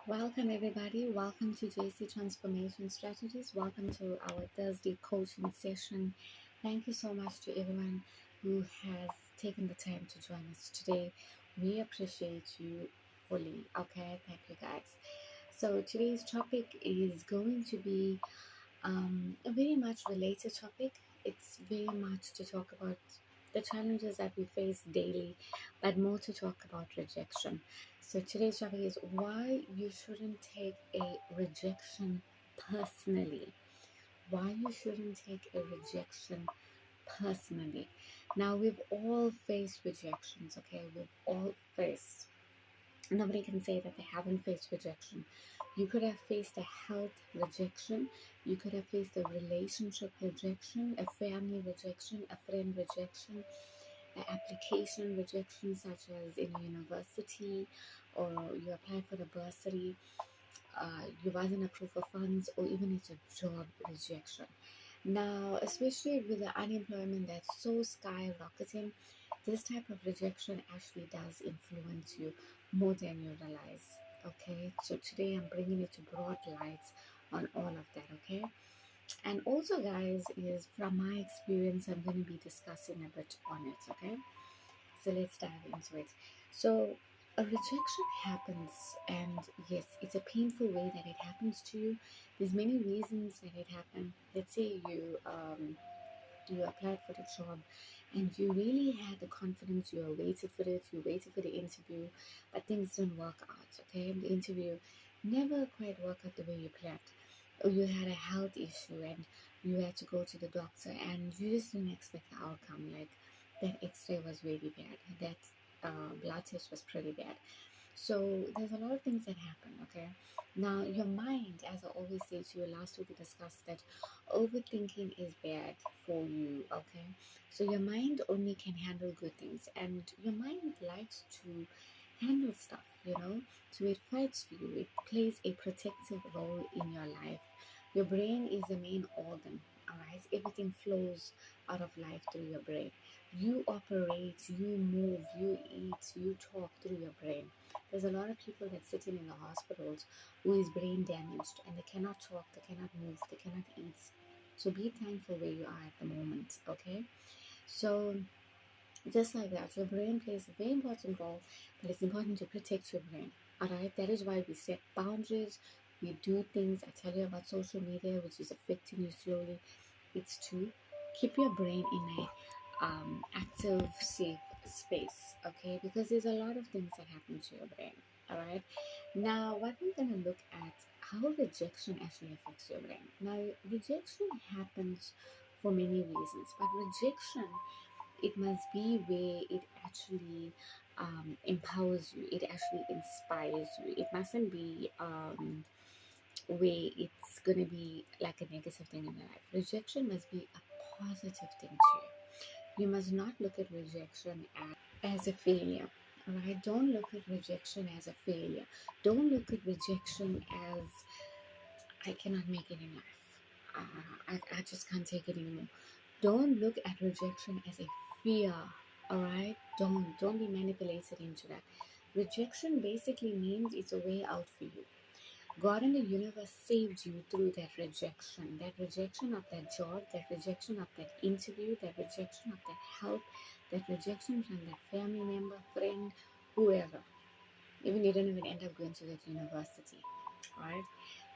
Welcome, everybody. Welcome to JesC Transformation Strategies. Welcome to our Thursday coaching session. Thank you so much to everyone who has taken the time to join us today. We appreciate you fully. Okay, thank you, guys. So, today's topic is going to be a very much related topic. It's very much to talk about the challenges that we face daily, but more to talk about rejection. So today's topic is why you shouldn't take a rejection personally. Why you shouldn't take a rejection personally. Now we've all faced rejections, okay? We've all faced. Nobody can say that they haven't faced rejection. You could have faced a health rejection. You could have faced a relationship rejection, a family rejection, a friend rejection, an application rejection, such as in a university, or you apply for a bursary, you wasn't approved for funds, or even it's a job rejection. Now, especially with the unemployment that's so skyrocketing, this type of rejection actually does influence you more than you realize. Okay, so today I'm bringing it to broad lights on all of that. Okay, and also, guys, is from my experience, I'm going to be discussing a bit on it. Okay, so let's dive into it. So, a rejection happens, and yes, it's a painful way that it happens to you. There's many reasons that it happened. Let's say you applied for the job and you really had the confidence, you waited for it, you waited for the interview, but things didn't work out. Okay, the interview never quite worked out the way you planned, or you had a health issue and you had to go to the doctor and you just didn't expect the outcome. Like that x-ray was really bad, that blood test was pretty bad. So there's a lot of things that happen. Okay, now your mind, as I always say to you, last week we discussed that overthinking is bad for you. Okay, so your mind only can handle good things, and your mind likes to handle stuff, so it fights for you. It plays a protective role in your life. Your brain is the main organ. All right, everything flows out of life through your brain. You operate, you move, you eat, you talk through your brain. There's a lot of people that sitting in the hospitals who is brain damaged and they cannot talk, they cannot move, they cannot eat. So be thankful where you are at the moment, okay? So just like that, your brain plays a very important role, but it's important to protect your brain. Alright, that is why we set boundaries, we do things. I tell you about social media, which is affecting you slowly. It's to keep your brain in a active, safe space, okay? Because there's a lot of things that happen to your brain. Alright, now what we're gonna look at how rejection actually affects your brain. Now, rejection happens for many reasons, but rejection, it must be where it actually empowers you, it actually inspires you. It mustn't be where it's going to be like a negative thing in your life. Rejection must be a positive thing to you. You must not look at rejection as a failure. All right, don't look at rejection as a failure. Don't look at rejection as I cannot make it in life. I just can't take it anymore. Don't look at rejection as a fear. All right, don't be manipulated into that. Rejection basically means it's a way out for you. God and the universe saved you through that rejection of that job, that rejection of that interview, that rejection of that help, that rejection from that family member, friend, whoever. Even you didn't even end up going to that university, right?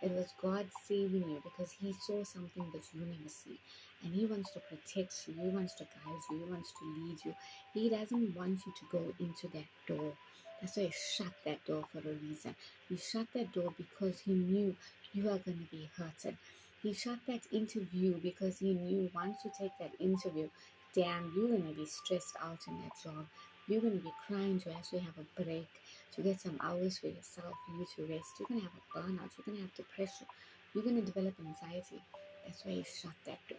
It was God saving you because He saw something that you never see. And He wants to protect you, He wants to guide you, He wants to lead you. He doesn't want you to go into that door. That's why He shut that door for a reason. He shut that door because He knew you are going to be hurted. He shut that interview because He knew once you take that interview, damn, you're going to be stressed out in that job. You're going to be crying to actually have a break, to get some hours for yourself, for you to rest. You're going to have a burnout. You're going to have depression. You're going to develop anxiety. That's why He shut that door.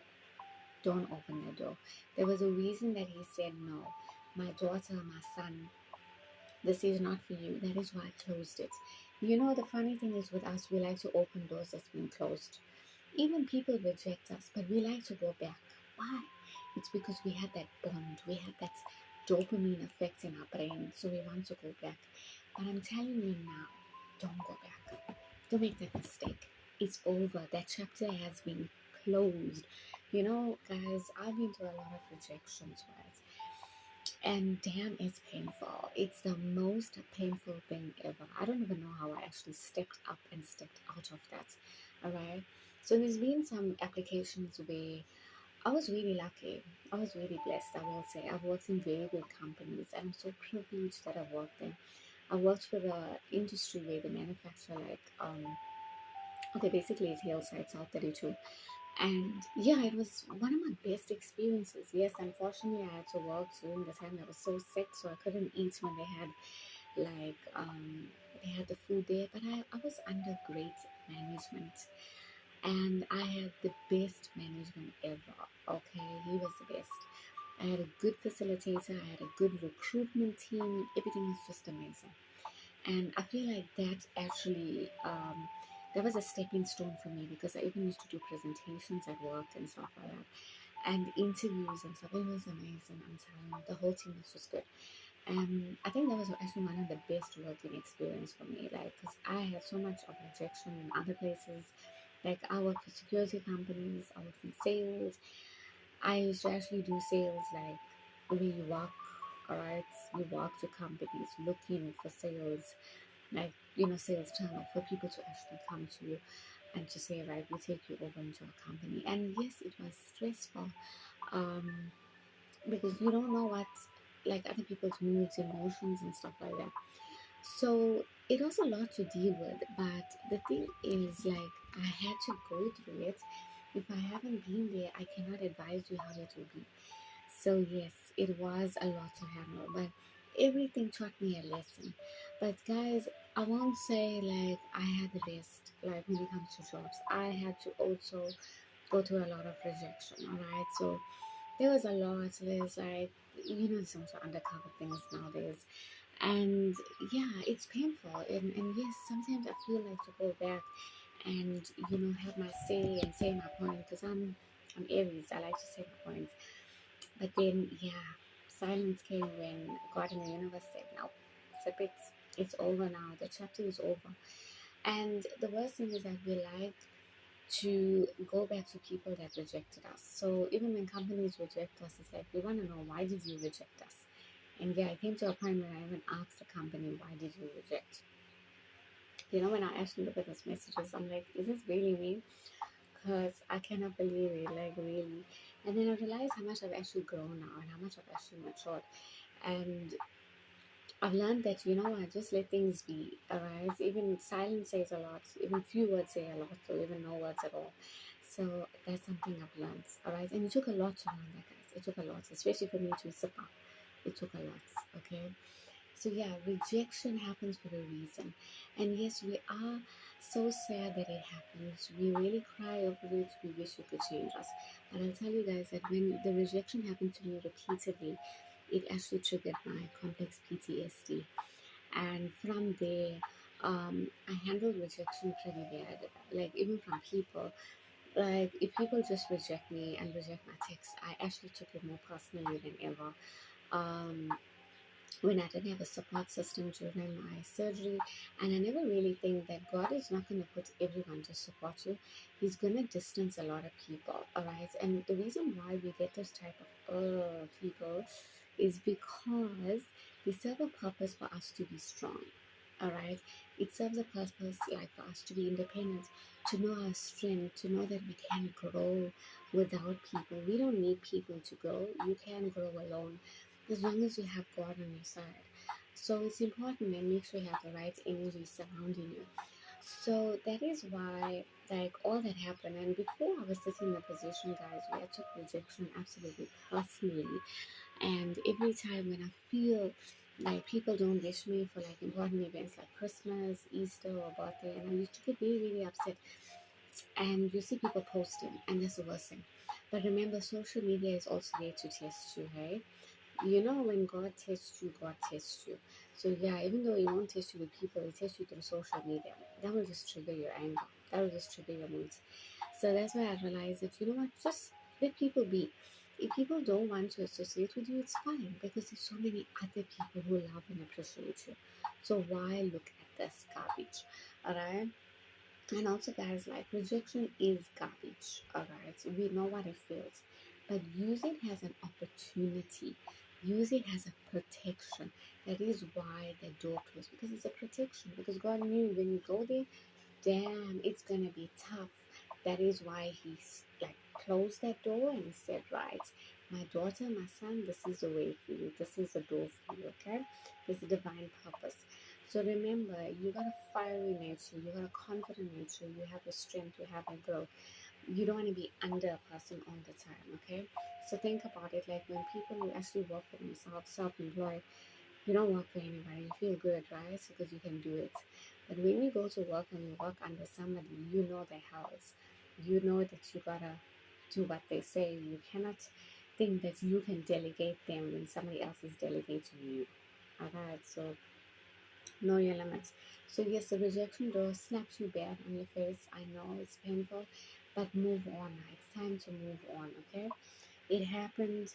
Don't open that door. There was a reason that He said, no, my daughter, my son, this is not for you. That is why I closed it. The funny thing is with us, we like to open doors that's been closed. Even people reject us, but we like to go back. Why? It's because we had that bond. We had that dopamine effect in our brain. So we want to go back. But I'm telling you now, don't go back. Don't make that mistake. It's over. That chapter has been closed. You know, guys, I've been through a lot of rejections, right? And damn, it's painful. It's the most painful thing ever. I don't even know how I actually stepped up and stepped out of that. All right. So there's been some applications where I was really lucky. I was really blessed, I will say. I've worked in very good companies, and I'm so privileged that I've worked there. I worked for the industry where they manufacture okay, basically it's Hillside South 32. And yeah, it was one of my best experiences. Yes, unfortunately, I had to work during the time I was so sick, so I couldn't eat when like they had the food there. But I was under great management, and I had the best management ever. Okay, he was the best. I had a good facilitator. I had a good recruitment team. Everything was just amazing. And I feel like that was a stepping stone for me, because I even used to do presentations at work and stuff like that, and interviews and stuff. It was amazing. I'm telling you, the whole team was just good. And I think that was actually one of the best working experience for me, like, because I had so much of rejection in other places. Like, I worked for security companies, I worked in sales. I used to actually do sales, like, where you walk, all right, you walk to companies looking for sales, like, sales channel for people to actually come to you and to say, right, we take you over into a company. And yes, it was stressful, um because you don't know what, like, other people's moods, emotions and stuff like that. So it was a lot to deal with, but the thing is, like, I had to go through it. If I haven't been there, I cannot advise you how it will be. So yes, it was a lot to handle, but everything taught me a lesson. But guys, I won't say like I had the best. Like, when it comes to jobs, I had to also go through a lot of rejection. All right, so there was a lot. There's like, some sort of undercover things nowadays, and yeah, it's painful. And yes, sometimes I feel like to go back and have my say and say my point, because I'm Aries. I like to say my point. But then, yeah, silence came when God in the universe said, no, zip it. It's over now. The chapter is over. And the worst thing is that we like to go back to people that rejected us. So even when companies reject us, it's like, we want to know, why did you reject us? And yeah, I came to a point where I even asked the company, why did you reject? When I actually look at those messages, I'm like, is this really me? Because I cannot believe it, like, really. And then I realized how much I've actually grown now and how much I've actually matured. And I've learned that, I just let things be, alright? Even silence says a lot, even few words say a lot, or even no words at all. So that's something I've learned, alright? And it took a lot to learn that, guys. It took a lot, especially for me to sip up. It took a lot, okay? So yeah, rejection happens for a reason. And yes, we are so sad that it happens. We really cry over it. We wish we could change us. But I'll tell you guys that when the rejection happened to me repeatedly, it actually triggered my complex PTSD. And from there, I handled rejection pretty bad. Like, even from people. Like, if people just reject me and reject my text, I actually took it more personally than ever. Um, when I didn't have a support system during my surgery. And I never really think that God is not going to put everyone to support you. He's going to distance a lot of people, all right? And the reason why we get those type of people is because they serve a purpose for us to be strong, all right? It serves a purpose, like, for us to be independent, to know our strength, to know that we can grow without people. We don't need people to grow. You can grow alone as long as you have God on your side. So it's important, and make sure you have the right energy surrounding you. So that is why, like, all that happened. And before I was sitting in the position, guys, where I took rejection absolutely personally. And every time when I feel like people don't wish me for, like, important events like Christmas, Easter, or birthday, and I used to get really, really upset. And you see people posting, and that's the worst thing. But remember, social media is also there to test you, hey? When God tests you, God tests you. So yeah, even though He won't test you with people, He tests you through social media. That will just trigger your anger. That will just trigger your moods. So that's why I realized that, what, just let people be. If people don't want to associate with you, it's fine, because there's so many other people who love and appreciate you. So why look at this garbage? Alright? And also, guys, like rejection is garbage, alright? We know what it feels, but use it as an opportunity, use it as a protection. That is why the door closed, because it's a protection. Because God knew when you go there, damn, it's gonna be tough. That is why he's like closed that door and he said, right, my daughter, my son, this is the way for you, this is the door for you, okay? There's a divine purpose. So remember, you got a fiery nature, you got a confident nature, you have the strength, you have the growth. You don't want to be under a person all the time, okay? So think about it, like when people who actually work for themselves, self-employed, you don't work for anybody. You feel good, right? Because you can do it. But when you go to work and you work under somebody, you know the house. You know that you gotta do what they say. You cannot think that you can delegate them when somebody else is delegating you. Alright, so know your limits. So yes, the rejection door slaps you bad on your face. I know it's painful, but move on. It's time to move on, okay? It happened,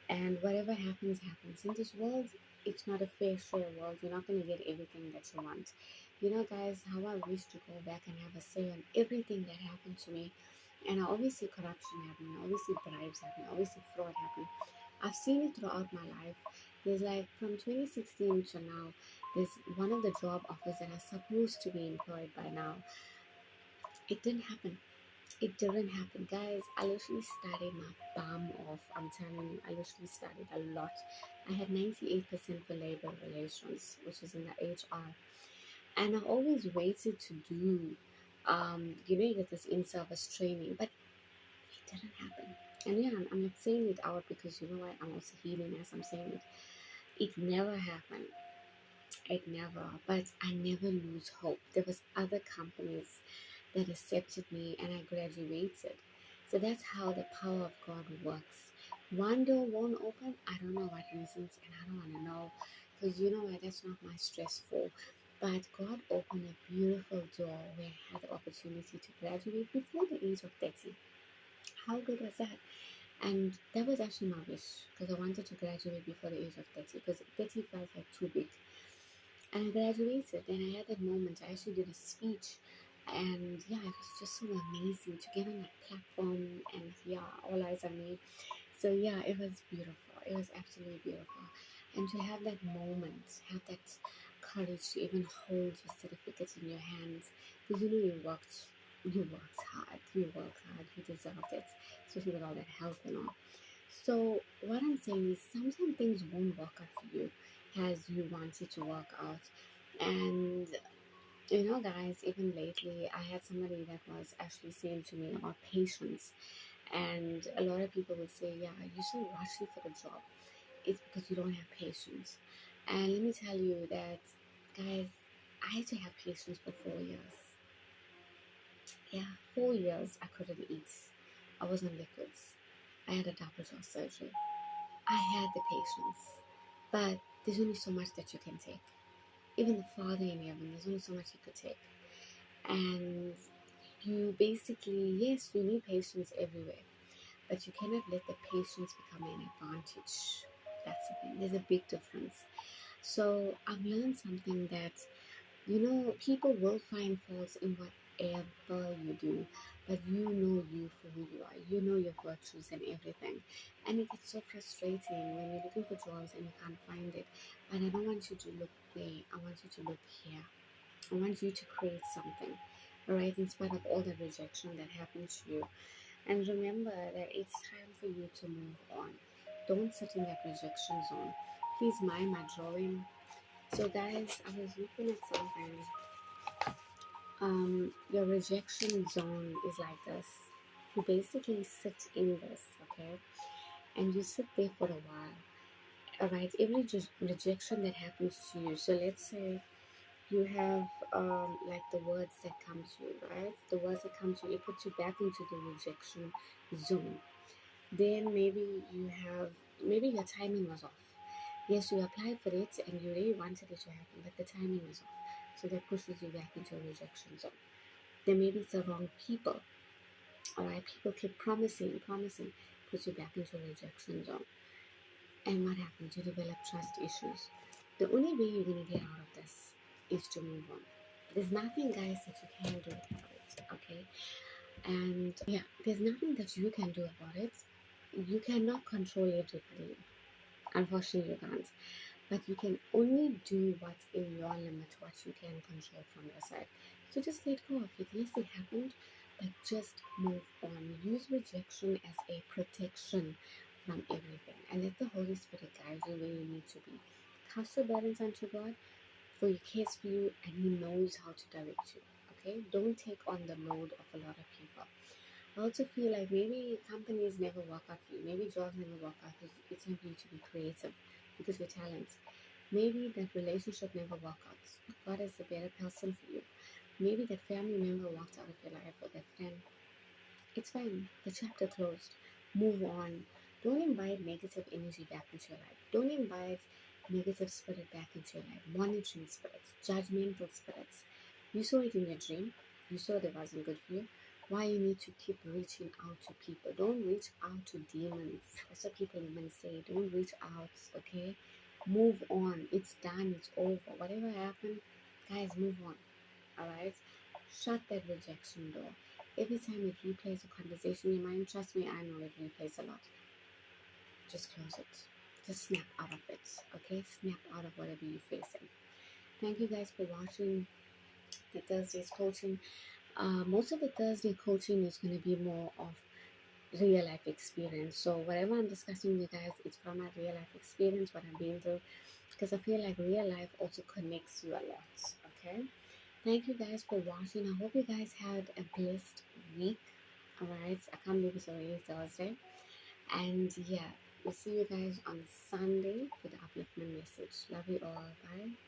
and whatever happens, happens. In this world, it's not a fair share world. You're not going to get everything that you want. You know, guys, how I wish to go back and have a say on everything that happened to me. And I always see corruption happening. I always see bribes happening. I always see fraud happening. I've seen it throughout my life. There's like from 2016 to now, there's one of the job offers that are supposed to be employed by now. It didn't happen. It didn't happen, guys. I literally studied my bum off. I'm telling you, I literally studied a lot. I had 98% for labor relations, which is in the HR, and I always waited to do, you get this in-service training, but it didn't happen. And yeah, I'm not saying it out because you know what? I'm also healing as I'm saying it. It never happened. It never. But I never lose hope. There was other companies that accepted me and I graduated. So that's how the power of God works. One door won't open, I don't know what reasons, and I don't want to know because you know what, that's not my stress for. But God opened a beautiful door where I had the opportunity to graduate before the age of 30. How good was that? And that was actually my wish because I wanted to graduate before the age of 30 because 30 felt like too big. And I graduated and I had that moment. I actually did a speech and yeah, it was just so amazing to get on that platform and yeah, all eyes on me. So yeah, it was beautiful. It was absolutely beautiful. And to have that moment, have that courage to even hold your certificate in your hands because you worked hard, you deserved it, especially with all that help and all. So what I'm saying is sometimes things won't work out for you as you want it to work out. And guys, even lately I had somebody that was actually saying to me about patience. And a lot of people would say, yeah, you're so rushy for the job. It's because you don't have patience. And let me tell you that, guys, I had to have patience for 4 years. Yeah, 4 years I couldn't eat. I was on liquids. I had a double jaw surgery. I had the patience, but there's only so much that you can take. Even the Father in heaven, there's only so much he could take. And you basically, yes, you need patience everywhere, but you cannot let the patience become an advantage. That's the thing. There's a big difference. So I've learned something that people will find faults in whatever you do, but you know you for who you are. You know your virtues and everything. And it gets so frustrating when you're looking for jobs and you can't find it. But I don't want you to look there. I want you to look here. I want you to create something, all right, in spite of all the rejection that happens to you. And remember that it's time for you to move on. Don't sit in that rejection zone. Please mind my drawing. So guys, I was looking at something. Your rejection zone is like this. You basically sit in this, okay? And you sit there for a while. Alright, every rejection that happens to you. So let's say you have like the words that come to you, right? The words that come to you, it puts you back into the rejection zone. Then maybe your timing was off. Yes, you applied for it and you really wanted it to happen, but the timing was off. So that pushes you back into a rejection zone. Then maybe it's the wrong people. Alright, people keep promising, puts you back into a rejection zone. And what happens? You develop trust issues. The only way you're gonna get out of this is to move on. There's nothing, guys, that you can do about it. And yeah, there's nothing that you can do about it. You cannot control everything. Unfortunately, you can't. But you can only do what's in your limit, what you can control from your side. So just let go of it. Yes, it happened, but just move on. Use rejection as a protection from everything. And let the Holy Spirit guide you where you need to be. Cast your burdens unto God, for He cares for you and He knows how to direct you. Okay? Don't take on the load of a lot of people. I also feel like maybe companies never work out for you. Maybe jobs never work out because it's time for you to be creative because you're talent. Maybe that relationship never worked out. God is a better person for you. Maybe that family member walked out of your life or that friend. It's fine. The chapter closed. Move on. Don't invite negative energy back into your life. Don't invite negative spirit back into your life. Monitoring spirits, judgmental spirits. You saw it in your dream. You saw that wasn't good for you. Why you need to keep reaching out to people. Don't reach out to demons. That's what people even say. Don't reach out, okay? Move on. It's done. It's over. Whatever happened, guys, move on. Alright? Shut that rejection door. Every time it replays a conversation in your mind, trust me, I know it replays a lot. Just close it. Just snap out of it. Okay? Snap out of whatever you're facing. Thank you guys for watching the Thursday's coaching. Most of the Thursday coaching is going to be more of real life experience. So whatever I'm discussing with you guys, it's from my real life experience, what I've been through. Because I feel like real life also connects you a lot. Okay? Thank you guys for watching. I hope you guys had a blessed week. Alright, I can't believe it's already Thursday. And yeah, we'll see you guys on Sunday for the upliftment message. Love you all. Bye.